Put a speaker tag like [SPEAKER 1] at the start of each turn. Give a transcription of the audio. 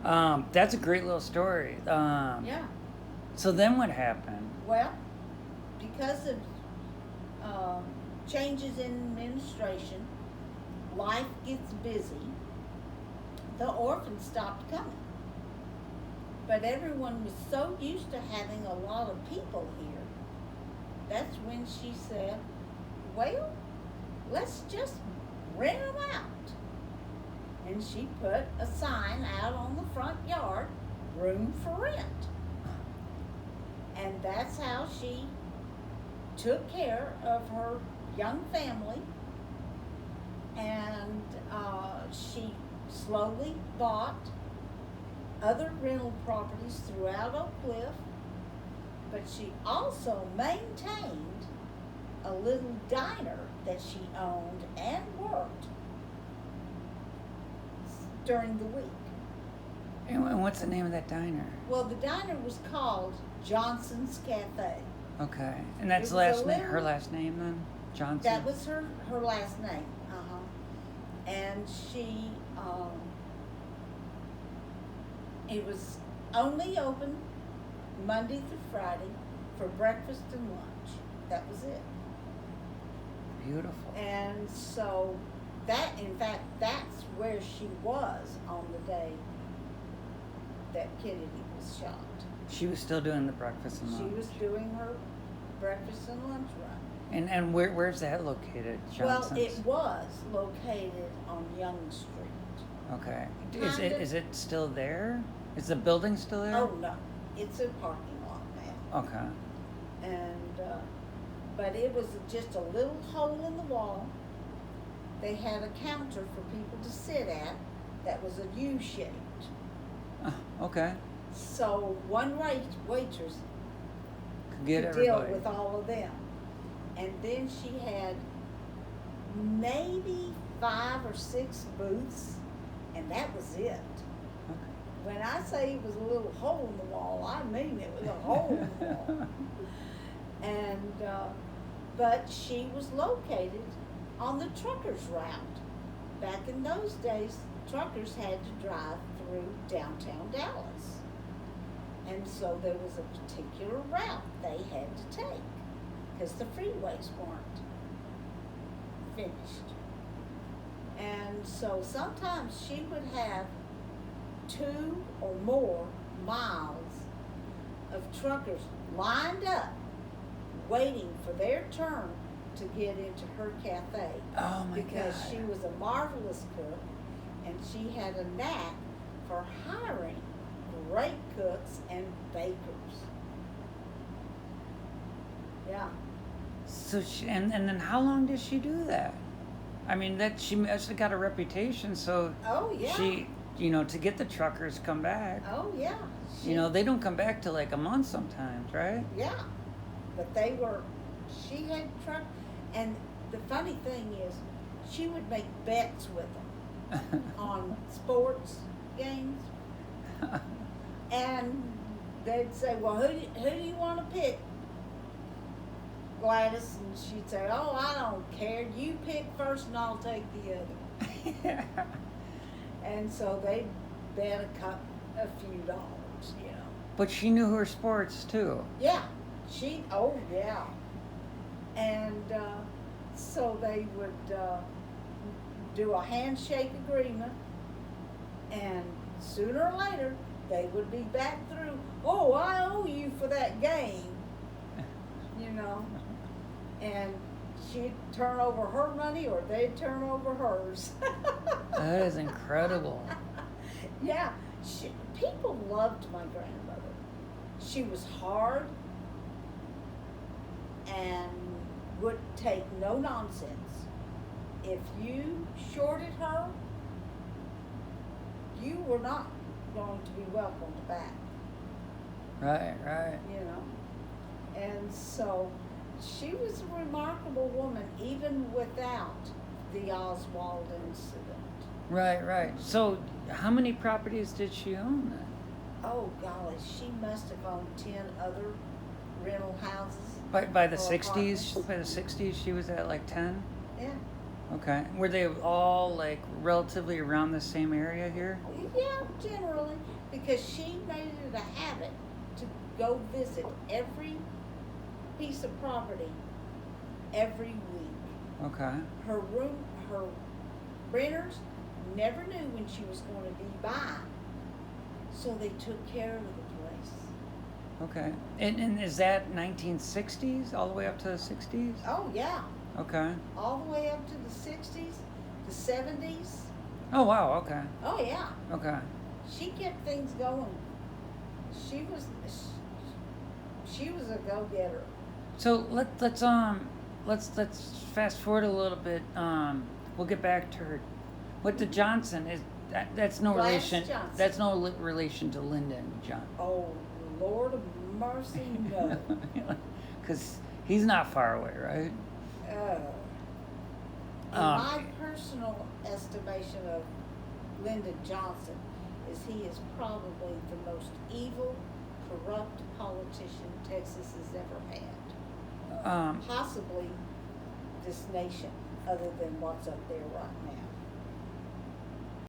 [SPEAKER 1] That's a great little story.
[SPEAKER 2] Yeah.
[SPEAKER 1] So then what happened?
[SPEAKER 2] Well, because of changes in administration, life gets busy. The orphans stopped coming. But everyone was so used to having a lot of people here. That's when she said, well, let's just rent them out. And she put a sign out on the front yard, room for rent. And that's how she took care of her young family. And she slowly bought other rental properties throughout Oak Cliff, but she also maintained a little diner that she owned and worked during the week.
[SPEAKER 1] And what's the name of that diner?
[SPEAKER 2] Well, the diner was called Johnson's Cafe.
[SPEAKER 1] Okay. And that's her last name then? Johnson?
[SPEAKER 2] That was her last name. And she, it was only open Monday through Friday for breakfast and lunch. That was it.
[SPEAKER 1] Beautiful.
[SPEAKER 2] And so in fact, that's where she was on the day that Kennedy was shot.
[SPEAKER 1] She was still doing the breakfast and lunch.
[SPEAKER 2] She was doing her breakfast and lunch run.
[SPEAKER 1] And where's that located, Johnson's?
[SPEAKER 2] Well, it was located on Young Street.
[SPEAKER 1] Okay. Is it still there? Is the building still there?
[SPEAKER 2] Oh, no. It's a parking lot now.
[SPEAKER 1] Okay.
[SPEAKER 2] And, but it was just a little hole in the wall. They had a counter for people to sit at that was a U-shaped.
[SPEAKER 1] Okay.
[SPEAKER 2] So one waitress
[SPEAKER 1] Could get
[SPEAKER 2] could deal
[SPEAKER 1] everybody.
[SPEAKER 2] with all of them. And then she had maybe 5 or 6 booths, and that was it.
[SPEAKER 1] Okay.
[SPEAKER 2] When I say it was a little hole in the wall, I mean it was a hole in the wall. And, but she was located on the truckers' route. Back in those days, truckers had to drive through downtown Dallas. And so there was a particular route they had to take because the freeways weren't finished. And so sometimes she would have 2 or more miles of truckers lined up waiting for their turn to get into her cafe.
[SPEAKER 1] Oh my
[SPEAKER 2] because
[SPEAKER 1] God.
[SPEAKER 2] she was a marvelous cook and she had a knack for hiring great cooks and bakers. Yeah.
[SPEAKER 1] So and then how long did she do that? I mean, that she must have got a reputation. So
[SPEAKER 2] Oh yeah.
[SPEAKER 1] she, to get the truckers come back.
[SPEAKER 2] Oh yeah.
[SPEAKER 1] They don't come back till like a month sometimes, right?
[SPEAKER 2] Yeah. But she had truck, and the funny thing is, she would make bets with them on sports games, and they'd say, well, who do you want to pick, Gladys? And she'd say, oh, I don't care. You pick first and I'll take the other. And so they'd bet a few dollars,
[SPEAKER 1] But she knew her sports too.
[SPEAKER 2] Yeah. Oh yeah. And so they would do a handshake agreement, and sooner or later they would be back through, oh, I owe you for that game, and she'd turn over her money or they'd turn over hers.
[SPEAKER 1] That is incredible.
[SPEAKER 2] Yeah, people loved my grandmother. She was hard and would take no nonsense. If you shorted her, you were not going to be welcomed back.
[SPEAKER 1] Right.
[SPEAKER 2] And so she was a remarkable woman even without the Oswald incident.
[SPEAKER 1] Right. So how many properties did she own then?
[SPEAKER 2] Oh golly, she must have owned 10 other rental houses.
[SPEAKER 1] By the
[SPEAKER 2] or
[SPEAKER 1] 60s?
[SPEAKER 2] apartments.
[SPEAKER 1] By the 60s she was at like 10?
[SPEAKER 2] Yeah.
[SPEAKER 1] Okay. Were they all like relatively around the same area here?
[SPEAKER 2] Yeah, generally. because she made it a habit to go visit every piece of property every week.
[SPEAKER 1] Okay.
[SPEAKER 2] Her renters never knew when she was going to be by, so they took care of the place.
[SPEAKER 1] Okay. And is that 1960s all the way up to the 60s?
[SPEAKER 2] Oh yeah,
[SPEAKER 1] Okay.
[SPEAKER 2] all the way up to the 60s, the 70s.
[SPEAKER 1] Oh wow. Okay.
[SPEAKER 2] Oh yeah,
[SPEAKER 1] Okay.
[SPEAKER 2] she kept things going. She was a go-getter.
[SPEAKER 1] So let's fast forward a little bit. We'll get back to her. What the Johnson is? That's no
[SPEAKER 2] Glass
[SPEAKER 1] relation.
[SPEAKER 2] Johnson.
[SPEAKER 1] That's no relation to Lyndon John.
[SPEAKER 2] Oh Lord of mercy, no.
[SPEAKER 1] Because he's not far away, right?
[SPEAKER 2] In my personal estimation of Lyndon Johnson, is he is probably the most evil, corrupt politician Texas has ever had. Possibly this nation, other than what's up there right now.